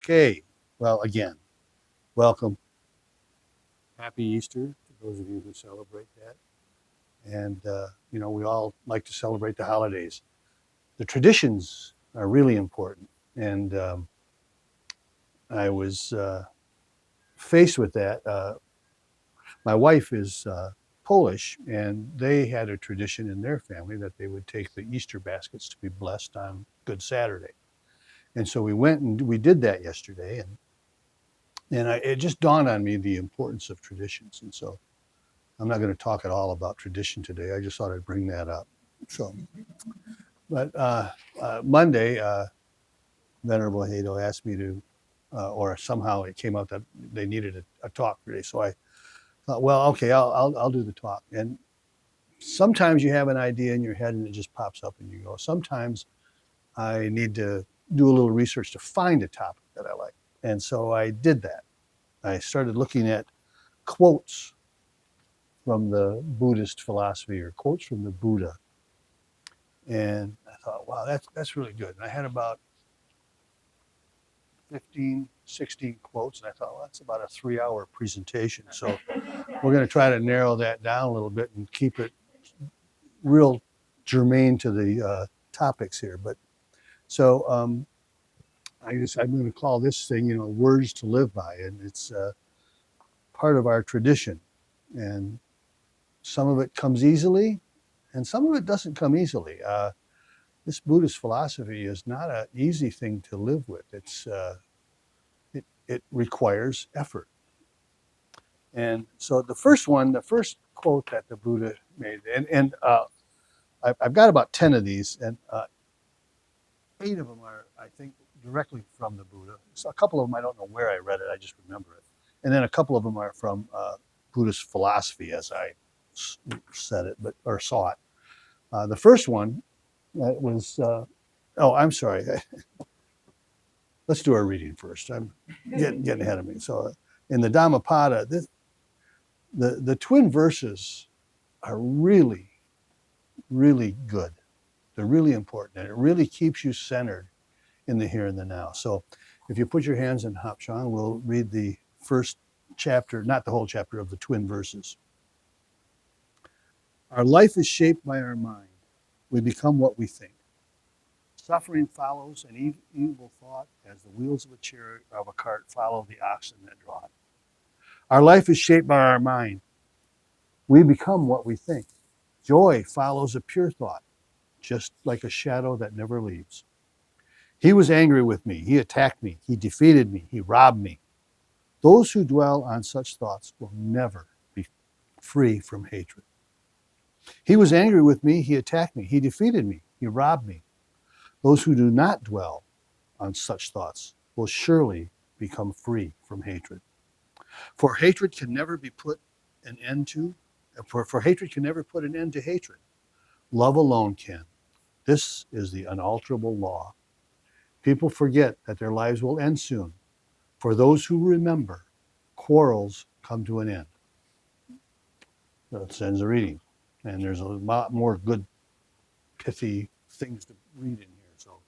Okay, well, again, welcome. Happy Easter to those of you who celebrate that. And, we all like to celebrate the holidays. The traditions are really important. And I was faced with that. My wife is Polish, and they had a tradition in their family that they would take the Easter baskets to be blessed on Good Saturday. And so we went and we did that yesterday. And it just dawned on me the importance of traditions. And so I'm not going to talk at all about tradition today. I just thought I'd bring that up. So, but Monday, Venerable Hado asked me to, or somehow it came out that they needed a talk today. So I thought, well, okay, I'll do the talk. And sometimes you have an idea in your head and it just pops up and you go. Sometimes I need to do a little research to find a topic that I like. And so I did that. I started looking at quotes from the Buddhist philosophy or quotes from the Buddha. And I thought, wow, that's really good. And I had about 15, 16 quotes. And I thought, well, that's about a 3-hour presentation. So we're going to try to narrow that down a little bit and keep it real germane to the topics here. But so I'm going to call this thing, words to live by. And it's part of our tradition. And some of it comes easily and some of it doesn't come easily. This Buddhist philosophy is not an easy thing to live with. It requires effort. And so the first quote that the Buddha made, and I've got about 10 of these, and 8 of them are, I think, directly from the Buddha. So a couple of them, I don't know where I read it, I just remember it. And then a couple of them are from Buddhist philosophy, as I said it, or saw it. The first one was, I'm sorry. Let's do our reading first. I'm getting ahead of me. So in the Dhammapada, the twin verses are really, really good. They're really important, and it really keeps you centered in the here and the now. So if you put your hands in Hapshan, we'll read the first chapter, not the whole chapter, of the twin verses. Our life is shaped by our mind. We become what we think. Suffering follows an evil thought as the wheels of a cart follow the oxen that draw it. Our life is shaped by our mind. We become what we think. Joy follows a pure thought, just like a shadow that never leaves. He was angry with me. He attacked me. He defeated me. He robbed me. Those who dwell on such thoughts will never be free from hatred. He was angry with me. He attacked me. He defeated me. He robbed me. Those who do not dwell on such thoughts will surely become free from hatred. For hatred can never be put an end to, for hatred can never put an end to hatred. Love alone can. This is the unalterable law. People forget that their lives will end soon. For those who remember, quarrels come to an end. That ends the reading. And there's a lot more good, pithy things to read in here. So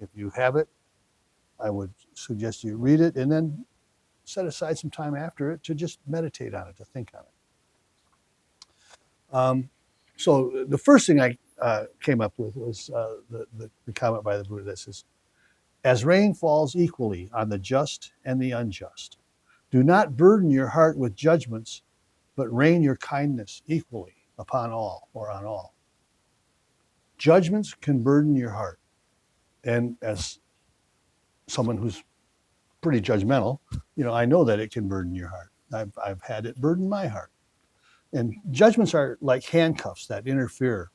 if you have it, I would suggest you read it and then set aside some time after it to just meditate on it, to think on it. So the first thing I came up with was the comment by the Buddha that says, as rain falls equally on the just and the unjust, do not burden your heart with judgments, but rain your kindness equally upon all or on all. Judgments can burden your heart. And as someone who's pretty judgmental, I know that it can burden your heart. I've had it burden my heart. And judgments are like handcuffs that interfere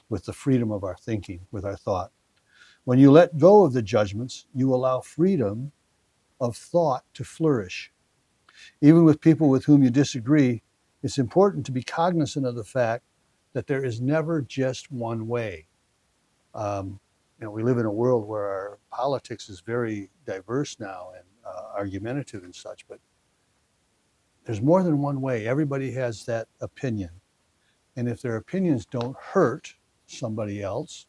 with the freedom of our thinking, with our thought. When you let go of the judgments, you allow freedom of thought to flourish. Even with people with whom you disagree, it's important to be cognizant of the fact that there is never just one way. We live in a world where our politics is very diverse now and argumentative and such, but there's more than one way. Everybody has that opinion. And if their opinions don't hurt somebody else,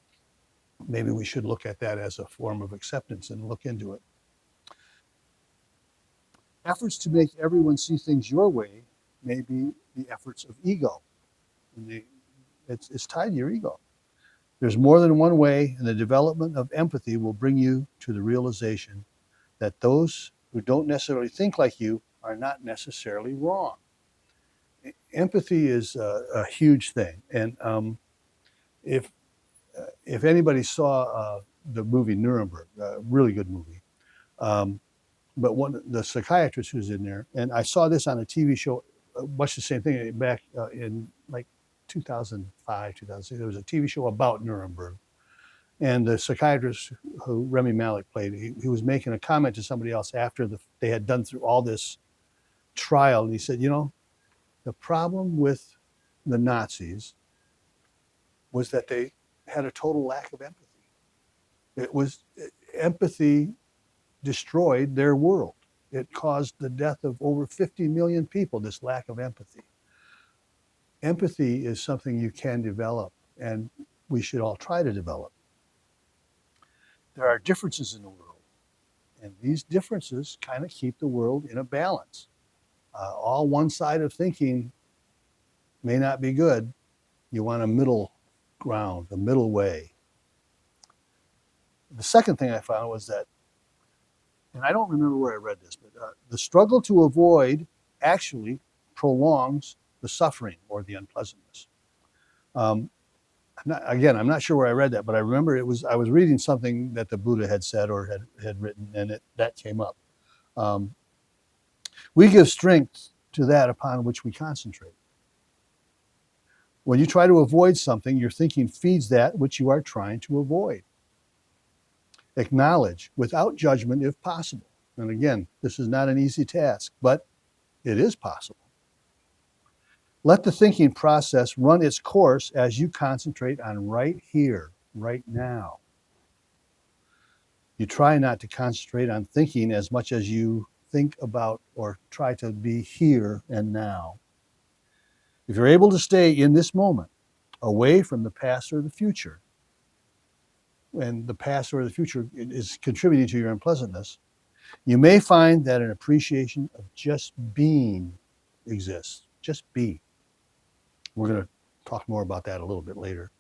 maybe we should look at that as a form of acceptance and look into it. Efforts to make everyone see things your way may be the efforts of ego. And it's tied to your ego. There's more than one way, and the development of empathy will bring you to the realization that those who don't necessarily think like you are not necessarily wrong. Empathy is a huge thing, and if if anybody saw the movie Nuremberg, a really good movie, but the psychiatrist who's in there, and I saw this on a TV show, much the same thing back in like 2005, 2006. There was a TV show about Nuremberg, and the psychiatrist who Remy Malek played, he was making a comment to somebody else after they had done through all this trial, and he said, the problem with the Nazis was that they had a total lack of empathy. Empathy destroyed their world. It caused the death of over 50 million people, this lack of empathy. Empathy is something you can develop, and we should all try to develop. There are differences in the world, and these differences kind of keep the world in a balance. All one side of thinking may not be good. You want a middle ground, a middle way. The second thing I found was that, and I don't remember where I read this, but the struggle to avoid actually prolongs the suffering or the unpleasantness. I'm not sure where I read that, but I remember I was reading something that the Buddha had said or had written, and that came up. We give strength to that upon which we concentrate. When you try to avoid something, your thinking feeds that which you are trying to avoid. Acknowledge without judgment if possible. And again, this is not an easy task, but it is possible. Let the thinking process run its course as you concentrate on right here, right now. You try not to concentrate on thinking as much as you think about or try to be here and now. If you're able to stay in this moment, away from the past or the future, and the past or the future is contributing to your unpleasantness, you may find that an appreciation of just being exists. Just be. We're going to talk more about that a little bit later.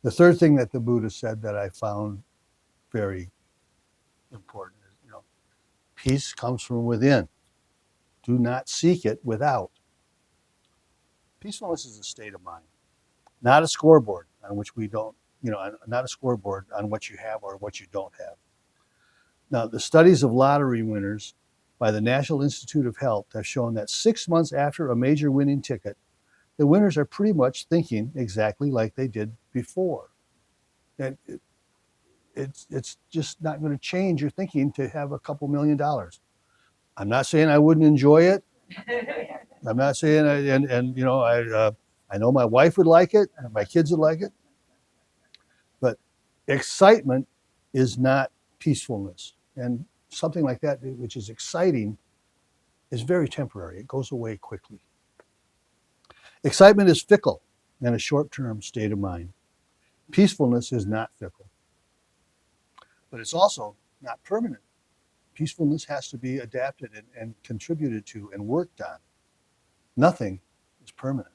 The third thing that the Buddha said that I found very important is, peace comes from within. Do not seek it without. Peacefulness is a state of mind, not a scoreboard on which we don't, not a scoreboard on what you have or what you don't have. Now, the studies of lottery winners by the National Institute of Health have shown that 6 months after a major winning ticket, the winners are pretty much thinking exactly like they did before. And it's just not going to change your thinking to have a couple $1 million. I'm not saying I wouldn't enjoy it. I'm not saying, I know my wife would like it, and my kids would like it. But excitement is not peacefulness. And something like that, which is exciting, is very temporary. It goes away quickly. Excitement is fickle and a short-term state of mind. Peacefulness is not fickle. But it's also not permanent. Peacefulness has to be adapted and contributed to and worked on. Nothing is permanent.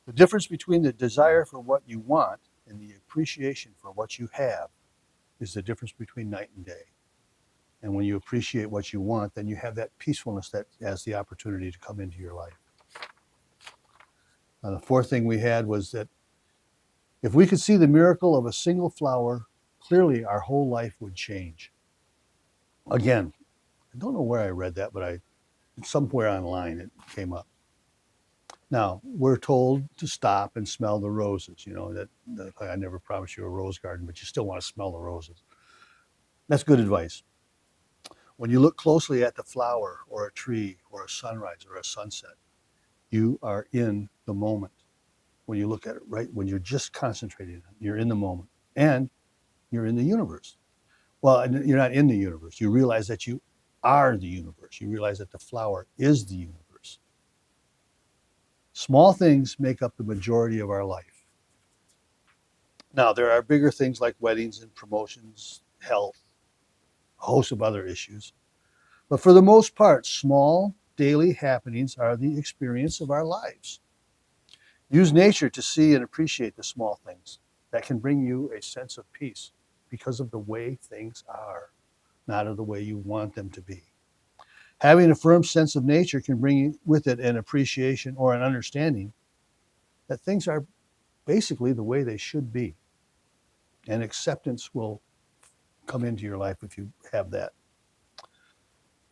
The difference between the desire for what you want and the appreciation for what you have is the difference between night and day. And when you appreciate what you want, then you have that peacefulness that has the opportunity to come into your life. The fourth thing we had was that if we could see the miracle of a single flower, clearly our whole life would change. Again, I don't know where I read that, but somewhere online it came up. Now, we're told to stop and smell the roses. That I never promised you a rose garden, but you still want to smell the roses. That's good advice. When you look closely at the flower or a tree or a sunrise or a sunset, you are in the moment. When you look at it, right, when you're just concentrating, you're in the moment and you're in the universe. Well, you're not in the universe. You realize that you are the universe. You realize that the flower is the universe. Small things make up the majority of our life. Now, there are bigger things like weddings and promotions, health, a host of other issues. But for the most part, small daily happenings are the experience of our lives. Use nature to see and appreciate the small things that can bring you a sense of peace because of the way things are, not of the way you want them to be. Having a firm sense of nature can bring with it an appreciation or an understanding that things are basically the way they should be. And acceptance will come into your life if you have that.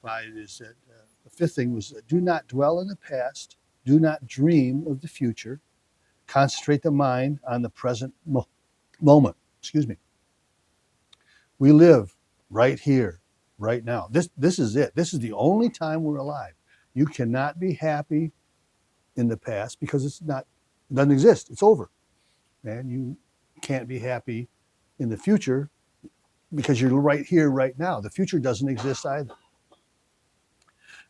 Five is that the fifth thing was do not dwell in the past, do not dream of the future, concentrate the mind on the present moment. Excuse me. We live right here, right now. This is it. This is the only time we're alive. You cannot be happy in the past because it doesn't exist. It's over. And you can't be happy in the future because you're right here, right now. The future doesn't exist either.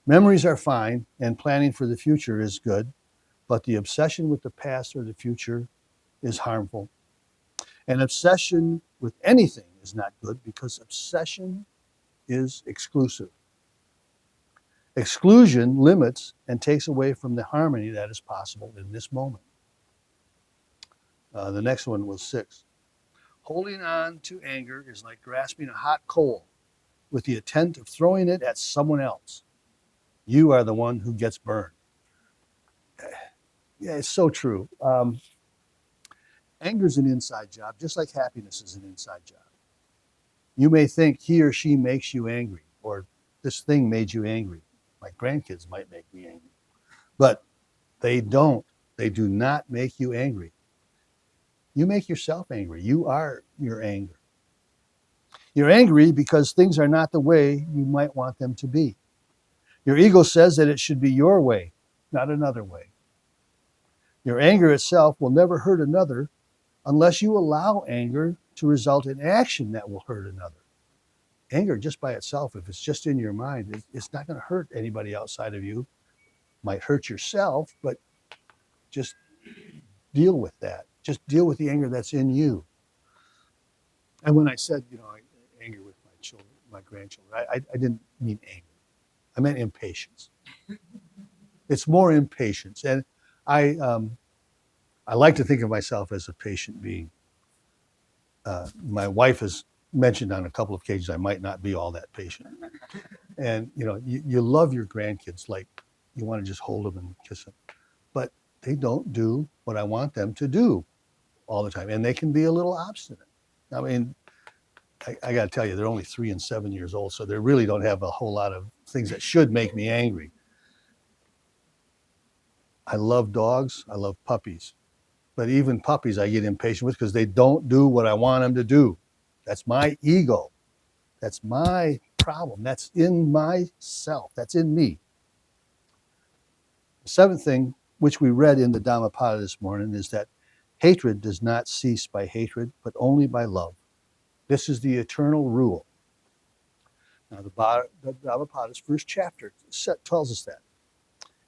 Memories are fine and planning for the future is good, but the obsession with the past or the future is harmful. And obsession with anything is not good because obsession is exclusive. Exclusion limits and takes away from the harmony that is possible in this moment. The next one was 6. Holding on to anger is like grasping a hot coal with the intent of throwing it at someone else. You are the one who gets burned. Yeah, it's so true. Anger is an inside job, just like happiness is an inside job. You may think he or she makes you angry, or this thing made you angry. My grandkids might make me angry, but they don't. They do not make you angry. You make yourself angry. You are your anger. You're angry because things are not the way you might want them to be. Your ego says that it should be your way, not another way. Your anger itself will never hurt another unless you allow anger to result in action that will hurt another. Anger just by itself, if it's just in your mind, it's not going to hurt anybody outside of you. Might hurt yourself, but just deal with that. Just deal with the anger that's in you. And when I said, anger with my children, my grandchildren, I didn't mean anger. I meant impatience. It's more impatience. And I like to think of myself as a patient being. My wife has mentioned on a couple of occasions I might not be all that patient. And, you love your grandkids like you want to just hold them and kiss them. But they don't do what I want them to do all the time. And they can be a little obstinate. I mean, I got to tell you, they're only 3 and 7 years old, so they really don't have a whole lot of things that should make me angry. I love dogs. I love puppies. But even puppies I get impatient with because they don't do what I want them to do. That's my ego. That's my problem. That's in myself. That's in me. The seventh thing, which we read in the Dhammapada this morning, is that hatred does not cease by hatred, but only by love. This is the eternal rule. Now, the Dhammapada's first chapter tells us that.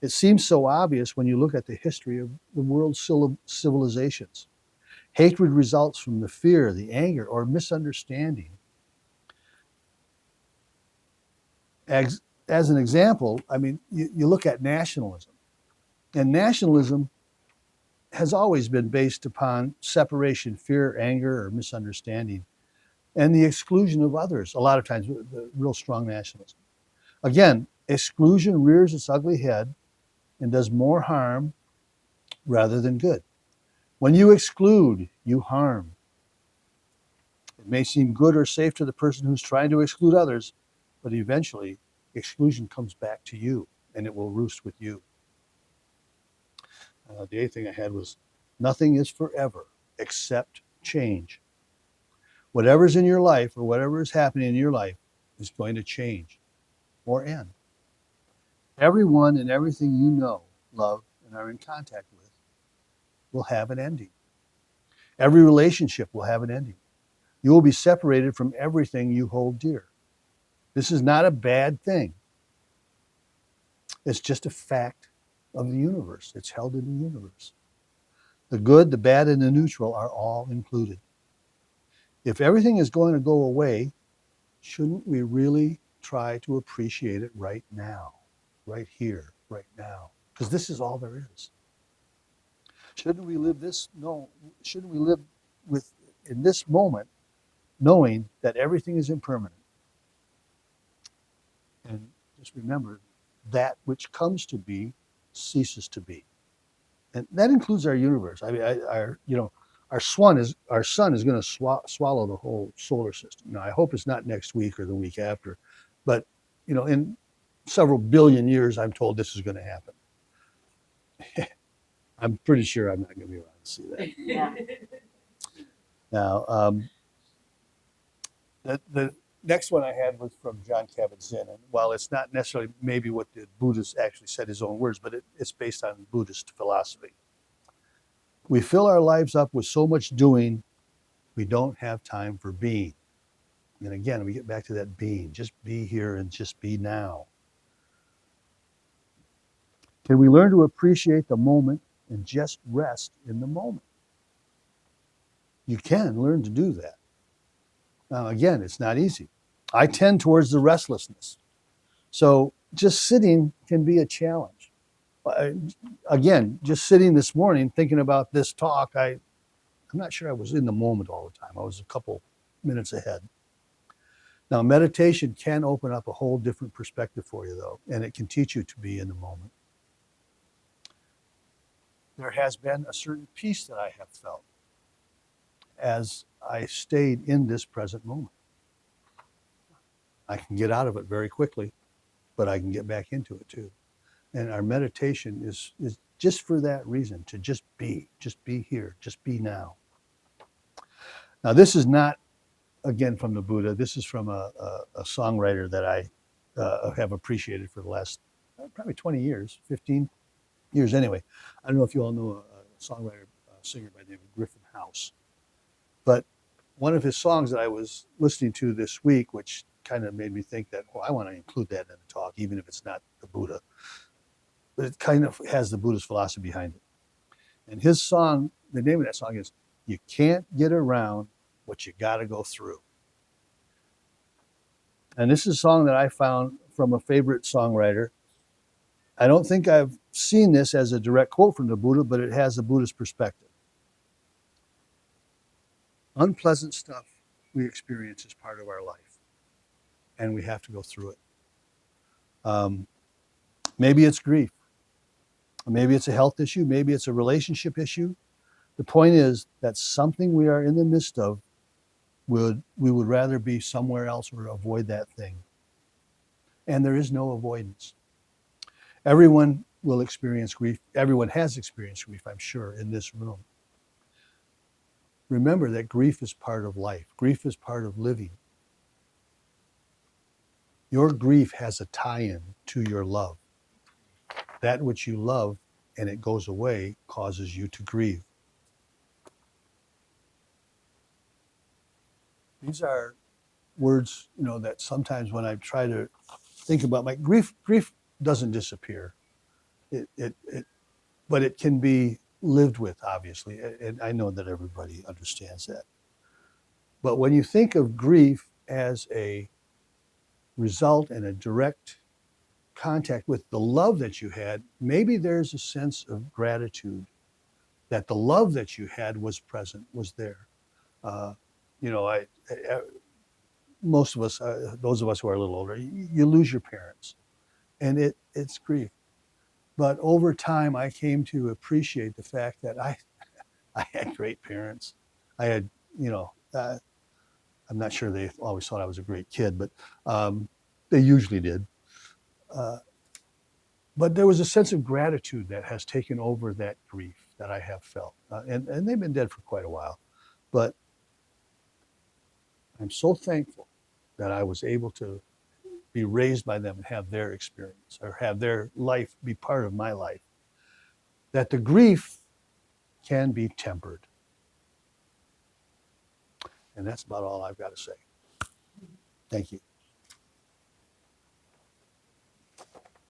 It seems so obvious when you look at the history of the world's civilizations. Hatred results from the fear, the anger, or misunderstanding. As an example, I mean, you look at nationalism. And nationalism has always been based upon separation, fear, anger, or misunderstanding, and the exclusion of others, a lot of times, the real strong nationalism. Again, exclusion rears its ugly head and does more harm rather than good. When you exclude, you harm. It may seem good or safe to the person who's trying to exclude others, but eventually exclusion comes back to you and it will roost with you. The eighth thing I had was nothing is forever except change. Whatever's in your life or whatever is happening in your life is going to change or end. Everyone and everything you know, love, and are in contact with will have an ending. Every relationship will have an ending. You will be separated from everything you hold dear. This is not a bad thing. It's just a fact of the universe. It's held in the universe. The good, the bad, and the neutral are all included. If everything is going to go away, shouldn't we really try to appreciate it right now, right here, right now? Because this is all there is. Shouldn't we live this? No. Shouldn't we live with in this moment, knowing that everything is impermanent? And just remember, that which comes to be ceases to be, and that includes our universe. I mean, our sun is going to swallow the whole solar system. Now, I hope it's not next week or the week after, but in several billion years, I'm told this is going to happen. I'm pretty sure I'm not going to be around to see that. Yeah. Now, the next one I had was from John Kabat-Zinn, and while it's not necessarily maybe what the Buddhist actually said his own words, but it's based on Buddhist philosophy. We fill our lives up with so much doing, we don't have time for being. And again, we get back to that being. Just be here and just be now. Can we learn to appreciate the moment and just rest in the moment? You can learn to do that. Now, again, it's not easy. I tend towards the restlessness. So just sitting can be a challenge. Again, just sitting this morning thinking about this talk, I'm not sure I was in the moment all the time. I was a couple minutes ahead. Now, meditation can open up a whole different perspective for you, though, and it can teach you to be in the moment. There has been a certain peace that I have felt as I stayed in this present moment. I can get out of it very quickly, but I can get back into it too. And our meditation is just for that reason, to just be here, just be now. Now, this is not, again, from the Buddha. This is from a songwriter that I have appreciated for the last probably 20 years, 15 years anyway. I don't know if you all know a songwriter, singer by the name of Griffin House. But one of his songs that I was listening to this week, which kind of made me think that, I want to include that in the talk, even if it's not the Buddha. But it kind of has the Buddhist philosophy behind it. And his song, the name of that song is, "You Can't Get Around What You Gotta Go Through." And this is a song that I found from a favorite songwriter. I don't think I've seen this as a direct quote from the Buddha, but it has a Buddhist perspective. Unpleasant stuff we experience is part of our life, and we have to go through it. Maybe it's grief. Maybe it's a health issue. Maybe it's a relationship issue. The point is that something we are in the midst of, we would rather be somewhere else or avoid that thing. And there is no avoidance. Everyone will experience grief. Everyone has experienced grief, I'm sure, in this room. Remember that grief is part of life. Grief is part of living. Your grief has a tie-in to your love. That which you love and it goes away causes you to grieve. These are words, that sometimes when I try to think about my grief doesn't disappear. But it can be lived with, obviously, and I know that everybody understands that. But when you think of grief as a result and a direct contact with the love that you had, maybe there's a sense of gratitude that the love that you had was present, was there. Most of us, those of us who are a little older, you lose your parents, and it's grief. But over time, I came to appreciate the fact that I had great parents. I had, I'm not sure they always thought I was a great kid, but they usually did. But there was a sense of gratitude that has taken over that grief that I have felt. And they've been dead for quite a while. But I'm so thankful that I was able to be raised by them and have their experience or have their life be part of my life, that the grief can be tempered. And that's about all I've got to say. Thank you.